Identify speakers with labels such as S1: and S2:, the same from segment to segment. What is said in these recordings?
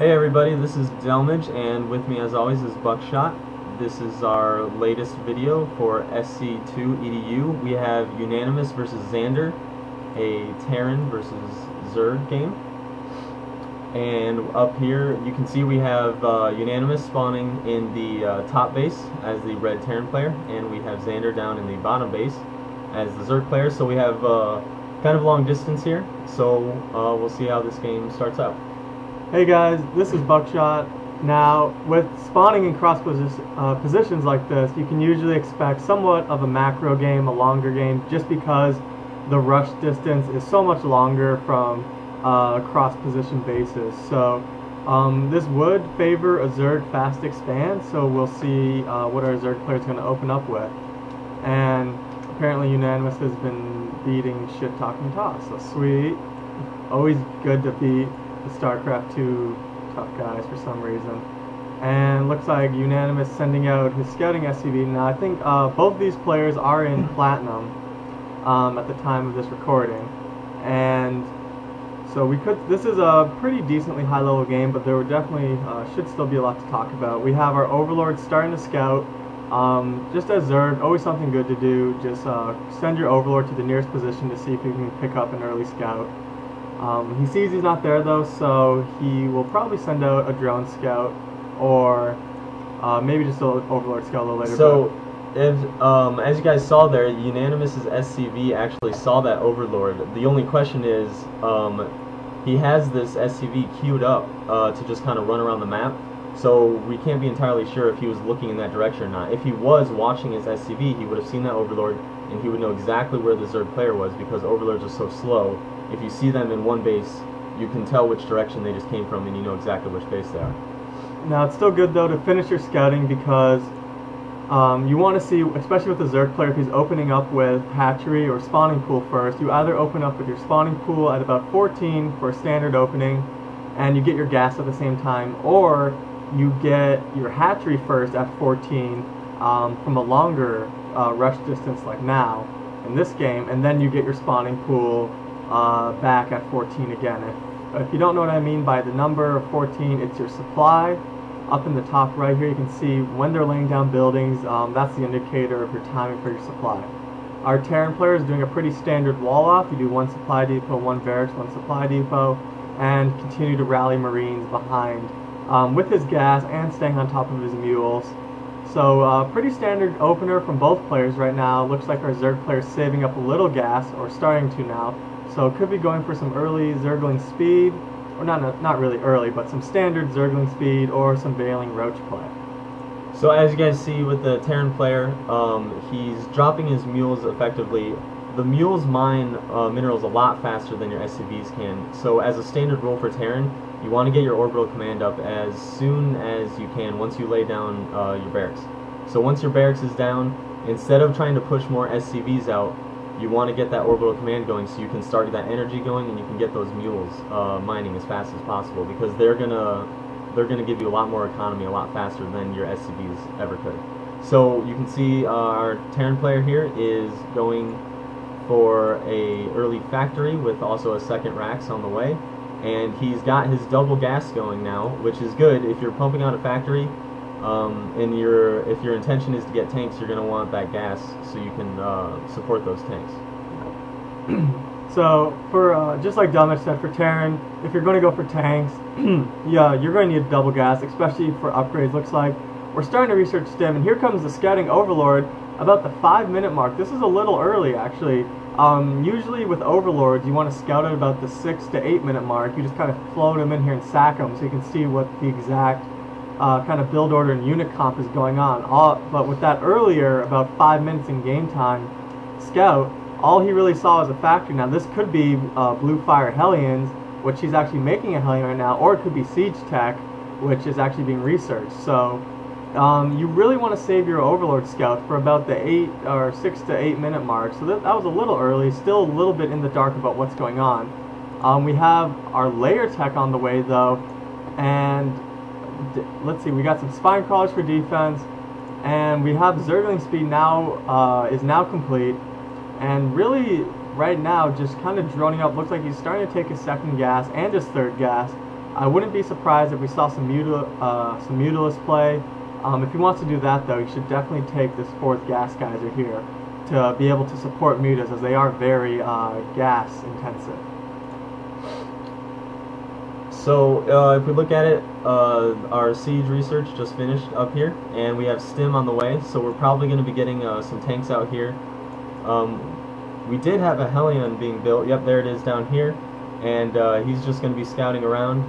S1: Hey everybody, this is Delmage, and with me as always is Buckshot. This is our latest video for SC2edu. We have Yuenanimous versus Zander, a Terran versus Zerg game. And up here you can see we have Yuenanimous spawning in the top base as the red Terran player, and we have Zander down in the bottom base as the Zerg player. So we have kind of long distance here, so we'll see how this game starts out.
S2: Hey guys, this is Buckshot. Now, with spawning in cross positions like this, you can usually expect somewhat of a macro game, a longer game, just because the rush distance is so much longer from cross position bases. So this would favor a Zerg fast expand, so we'll see what our Zerg player is going to open up with. And apparently Yuenanimous has been beating shit-talking toss, so sweet. Always good to beat the StarCraft 2 tough guys for some reason. And looks like Yuenanimous sending out his scouting SCV. Now I think both of these players are in Platinum at the time of this recording. And so this is a pretty decently high level game, but there would definitely should still be a lot to talk about. We have our Overlord starting to scout. Just as Zerg, always something good to do. Just send your Overlord to the nearest position to see if you can pick up an early scout. He sees he's not there though, so he will probably send out a drone scout, or maybe just an Overlord scout a little later.
S1: So, as you guys saw there, Yuenanimous's SCV actually saw that Overlord. The only question is, he has this SCV queued up to just kind of run around the map, so we can't be entirely sure if he was looking in that direction or not. If he was watching his SCV, he would have seen that Overlord, and he would know exactly where the Zerg player was, because Overlords are so slow. If you see them in one base, you can tell which direction they just came from, and you know exactly which base they are.
S2: Now, it's still good, though, to finish your scouting, because you want to see, especially with the Zerg player, if he's opening up with hatchery or spawning pool first, you either open up with your spawning pool at about 14 for a standard opening, and you get your gas at the same time, or you get your hatchery first at 14 from a longer rush distance like now in this game, and then you get your spawning pool back at 14 again. If you don't know what I mean by the number of 14, it's your supply. Up in the top right here, you can see when they're laying down buildings. That's the indicator of your timing for your supply. Our Terran player is doing a pretty standard wall off. You do one supply depot, one barracks, one supply depot, and continue to rally Marines behind with his gas and staying on top of his mules. So pretty standard opener from both players right now. Looks like our Zerg player is saving up a little gas, or starting to now. So could be going for some early Zergling speed, or not really early, but some standard Zergling speed, or some Veiling Roach play.
S1: So as you guys see with the Terran player, he's dropping his mules effectively. The mules mine minerals a lot faster than your SCVs can. So as a standard rule for Terran, you want to get your orbital command up as soon as you can once you lay down your barracks. So once your barracks is down, instead of trying to push more SCVs out, you want to get that orbital command going so you can start that energy going, and you can get those mules mining as fast as possible, because they're gonna give you a lot more economy a lot faster than your SCVs ever could. So you can see our Terran player here is going for a early factory with also a second racks on the way, and he's got his double gas going now, which is good. If you're pumping out a factory, and if your intention is to get tanks, you're going to want that gas so you can support those tanks.
S2: So for just like Delmage said, for Terran, if you're going to go for tanks, yeah, you're going to need double gas, especially for upgrades. Looks like we're starting to research stim, and here comes the scouting Overlord about the 5-minute mark. This is a little early, actually. Usually with Overlords, you want to scout at about the 6 to 8 minute mark. You just kind of float them in here and sack them so you can see what the exact kind of build order and unit comp is going on. But with that earlier, about 5 minutes in game time, scout, all he really saw was a factory. Now this could be Blue Fire Hellions, which he's actually making a Hellion right now, or it could be Siege Tech, which is actually being researched. So you really want to save your Overlord scout for about the 6 to 8 minute mark. So that was a little early, still a little bit in the dark about what's going on. We have our Layer Tech on the way though, and let's see, we got some spine crawlers for defense, and we have Zergling speed now is now complete, and really right now just kind of droning up. Looks like he's starting to take his second gas and his third gas, I wouldn't be surprised if we saw some Mutalisks play. If he wants to do that, though, he should definitely take this 4th gas geyser here to be able to support mutas, as they are very gas intensive.
S1: So if we look at it, our siege research just finished up here, and we have stim on the way, so we're probably going to be getting some tanks out here. We did have a Hellion being built. Yep, there it is down here, and he's just going to be scouting around.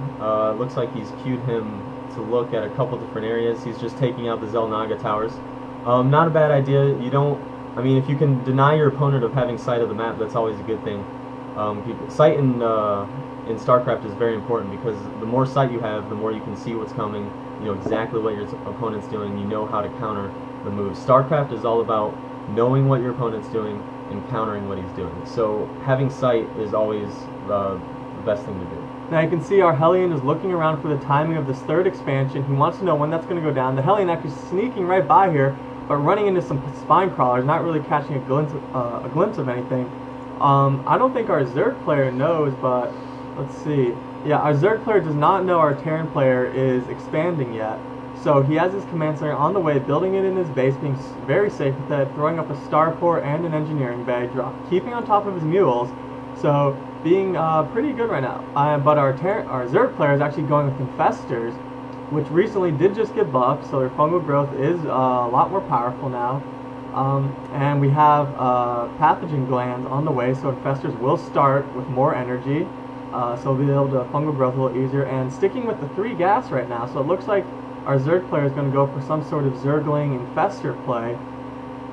S1: Looks like he's queued him to look at a couple different areas. He's just taking out the Zelnaga towers. Not a bad idea. You don't, I mean, if you can deny your opponent of having sight of the map, that's always a good thing. Sight in StarCraft is very important, because the more sight you have, the more you can see what's coming. You know exactly what your opponent's doing. You know how to counter the moves. StarCraft is all about knowing what your opponent's doing and countering what he's doing. So having sight is always the best thing to do.
S2: Now you can see our Hellion is looking around for the timing of this 3rd expansion. He wants to know when that's going to go down. The Hellion actually sneaking right by here, but running into some spine crawlers, not really catching a glimpse of anything. I don't think our Zerg player knows, but let's see. Yeah, our Zerg player does not know our Terran player is expanding yet. So he has his command center on the way, building it in his base, being very safe with it, throwing up a starport and an engineering bay, keeping on top of his mules. So being pretty good right now. But our Zerg player is actually going with infestors, which recently did just get buffed, so their fungal growth is a lot more powerful now. And we have pathogen glands on the way, so infestors will start with more energy. So we'll be able to fungal growth a little easier. And sticking with the 3 gas right now, so it looks like our Zerg player is going to go for some sort of Zergling infestor play,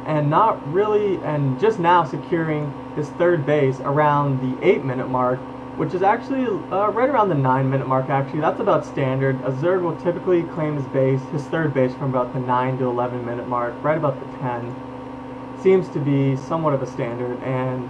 S2: and not really, and just now securing his 3rd base around the 8-minute mark, which is actually right around the 9-minute mark. Actually, that's about standard. A Zerg will typically claim his 3rd base, from about the 9 to 11-minute mark, right about the 10. Seems to be somewhat of a standard, and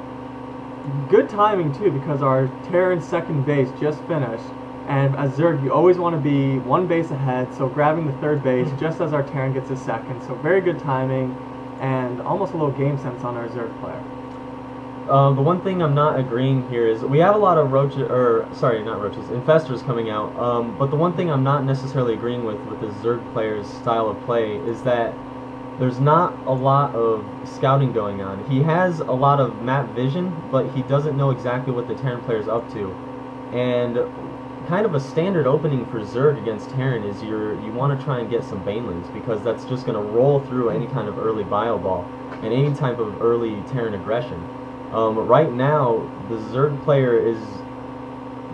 S2: good timing too, because our Terran 2nd base just finished. And as Zerg, you always want to be 1 base ahead, so grabbing the 3rd base just as our Terran gets his 2nd. So very good timing, and almost a little game sense on our Zerg player.
S1: The one thing I'm not agreeing here is we have a lot of infestors coming out. But the one thing I'm not necessarily agreeing with the Zerg player's style of play is that there's not a lot of scouting going on. He has a lot of map vision, but he doesn't know exactly what the Terran player's up to. And kind of a standard opening for Zerg against Terran is you want to try and get some Banelings, because that's just going to roll through any kind of early bio ball and any type of early Terran aggression. Right now, the Zerg player is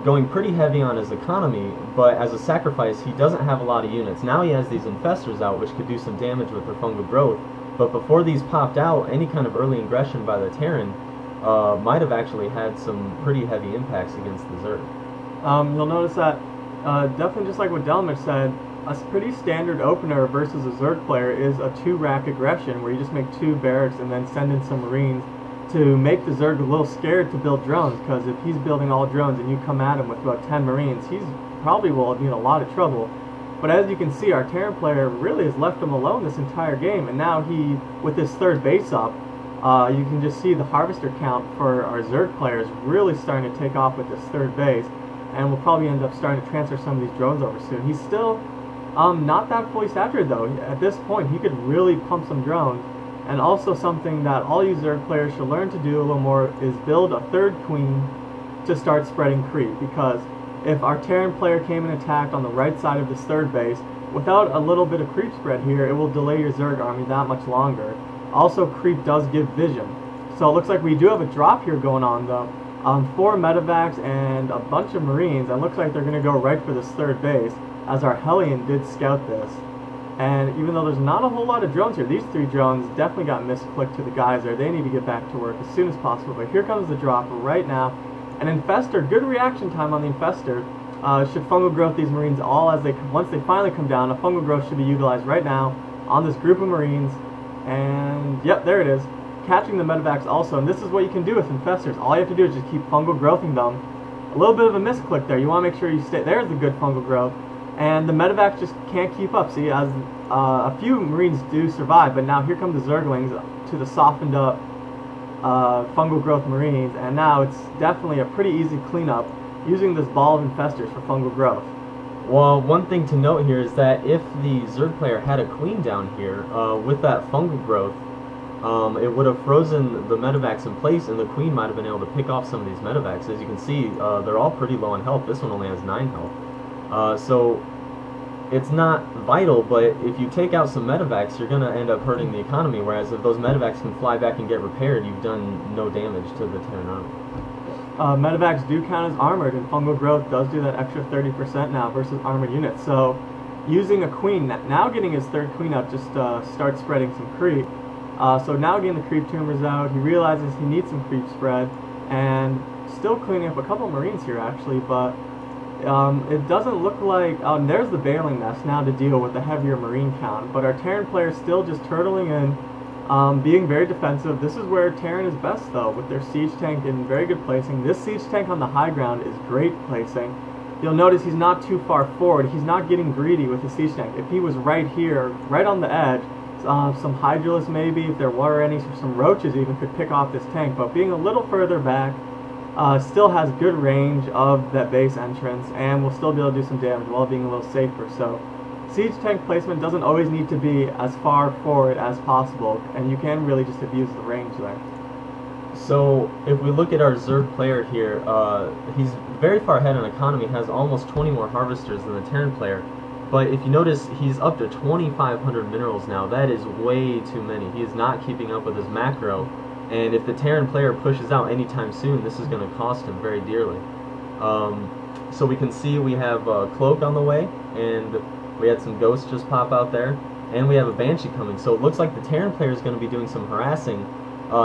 S1: going pretty heavy on his economy, but as a sacrifice, he doesn't have a lot of units. Now he has these infestors out, which could do some damage with their fungal growth, but before these popped out, any kind of early aggression by the Terran might have actually had some pretty heavy impacts against the Zerg.
S2: You'll notice that, definitely just like what Delmich said, a pretty standard opener versus a Zerg player is a 2-rack aggression, where you just make 2 barracks and then send in some Marines to make the Zerg a little scared to build drones, because if he's building all drones and you come at him with about 10 Marines, he's probably will be in a lot of trouble. But as you can see, our Terran player really has left him alone this entire game, and now he, with his 3rd base up, you can just see the harvester count for our Zerg players really starting to take off with this 3rd base, and we'll probably end up starting to transfer some of these drones over soon. He's still not that fully saturated though. At this point, he could really pump some drones. And also something that all you Zerg players should learn to do a little more is build a 3rd queen to start spreading creep, because if our Terran player came and attacked on the right side of this 3rd base, without a little bit of creep spread here, it will delay your Zerg army that much longer. Also, creep does give vision. So it looks like we do have a drop here going on though. 4 medevacs and a bunch of Marines, and looks like they're going to go right for this 3rd base, as our Hellion did scout this. And even though there's not a whole lot of drones here, these 3 drones definitely got misclicked to the geyser. They need to get back to work as soon as possible. But here comes the drop right now. An infestor, good reaction time on the infestor. Should fungal growth these Marines all as once they finally come down. A fungal growth should be utilized right now on this group of Marines. And yep, there it is. Catching the medevacs also. And this is what you can do with infestors. All you have to do is just keep fungal growthing them. A little bit of a misclick there. You want to make sure you stay. There's the good fungal growth. And the medevacs just can't keep up. See, as a few Marines do survive, but now here come the Zerglings to the softened up fungal growth Marines, and now it's definitely a pretty easy cleanup using this ball of infestors for fungal growth.
S1: Well, one thing to note here is that if the Zerg player had a queen down here, with that fungal growth, it would have frozen the medevacs in place, and the queen might have been able to pick off some of these medevacs. As you can see, they're all pretty low on health. This one only has 9 health. So it's not vital, but if you take out some medevacs, you're going to end up hurting the economy, whereas if those medevacs can fly back and get repaired, you've done no damage to the Terran army.
S2: Medevacs do count as armored, and fungal growth does do that extra 30% now versus armored units. So using a queen, now getting his third queen out just starts spreading some creep. So now getting the creep tumors out, he realizes he needs some creep spread, and still cleaning up a couple Marines here actually, but it doesn't look like, there's the bailing nest now to deal with the heavier Marine count, but our Terran player is still just turtling in, being very defensive. This is where Terran is best though, with their siege tank in very good placing. This siege tank on the high ground is great placing. You'll notice he's not too far forward, he's not getting greedy with the siege tank. If he was right here, right on the edge, some Hydralis maybe, if there were any, some roaches even could pick off this tank, but being a little further back, still has good range of that base entrance and will still be able to do some damage while being a little safer. So siege tank placement doesn't always need to be as far forward as possible, and you can really just abuse the range there.
S1: So if we look at our Zerg player here, he's very far ahead in economy, has almost 20 more harvesters than the Terran player. But if you notice, he's up to 2,500 minerals now. That is way too many. He is not keeping up with his macro. And if the Terran player pushes out anytime soon, this is going to cost him very dearly. So we can see we have Cloak on the way, and we had some Ghosts just pop out there, and we have a Banshee coming. So it looks like the Terran player is going to be doing some harassing,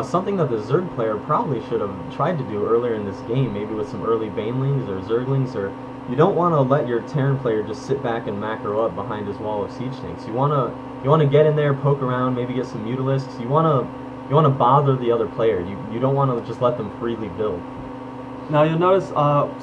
S1: something that the Zerg player probably should have tried to do earlier in this game, maybe with some early Banelings or Zerglings. Or you don't want to let your Terran player just sit back and macro up behind his wall of siege tanks. You want to get in there, poke around, maybe get some Mutalisks. You want to bother the other player. You don't want to just let them freely build.
S2: Now you'll notice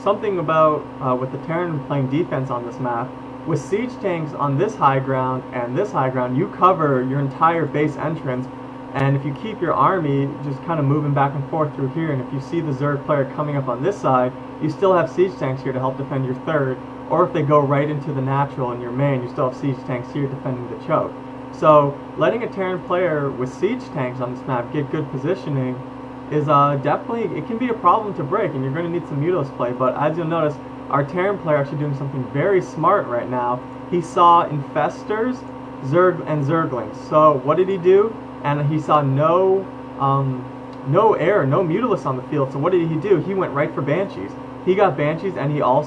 S2: something about with the Terran playing defense on this map. With siege tanks on this high ground and this high ground, you cover your entire base entrance, and if you keep your army just kind of moving back and forth through here, and if you see the Zerg player coming up on this side, you still have siege tanks here to help defend your third, or if they go right into the natural in your main, you still have siege tanks here defending the choke. So letting a Terran player with siege tanks on this map get good positioning is definitely, it can be a problem to break, and you're going to need some Mutalisks play. But as you'll notice, our Terran player actually doing something very smart right now. He saw infestors, Zerg, and Zerglings. So what did he do? And he saw no Mutalisks on the field. So what did he do? He went right for Banshees. He got Banshees, and he got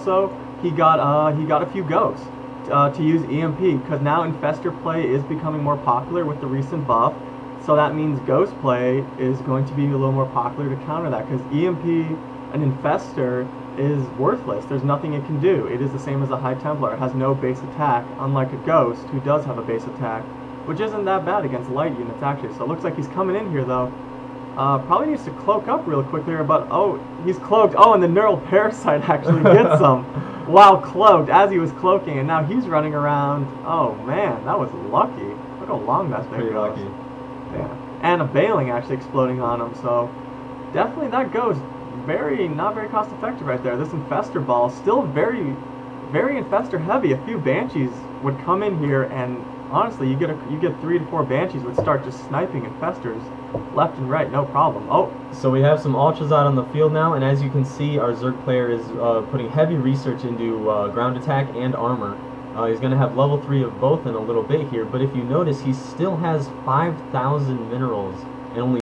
S2: a few Ghosts to use EMP, because now Infestor play is becoming more popular with the recent buff. So that means Ghost play is going to be a little more popular to counter that, because EMP and Infestor is worthless. There's nothing it can do. It is the same as a High Templar. It has no base attack, unlike a Ghost, who does have a base attack, which isn't that bad against light units actually. So it looks like he's coming in here though. Probably needs to cloak up real quick here, but oh, he's cloaked. Oh, and the neural parasite actually gets him while cloaked as he was cloaking, and now he's running around. Oh man, that was lucky. Look how long that thing goes.
S1: Lucky.
S2: Yeah. And a bailing actually exploding on him, so definitely that goes not very cost effective right there. This infestor ball still very infestor heavy. A few Banshees would come in here, and honestly, you get 3 to 4 Banshees would start just sniping infestors left and right, no problem. Oh,
S1: so we have some Ultras out on the field now, and as you can see, our Zerg player is putting heavy research into ground attack and armor. He's going to have level 3 of both in a little bit here, but if you notice, he still has 5,000 minerals and only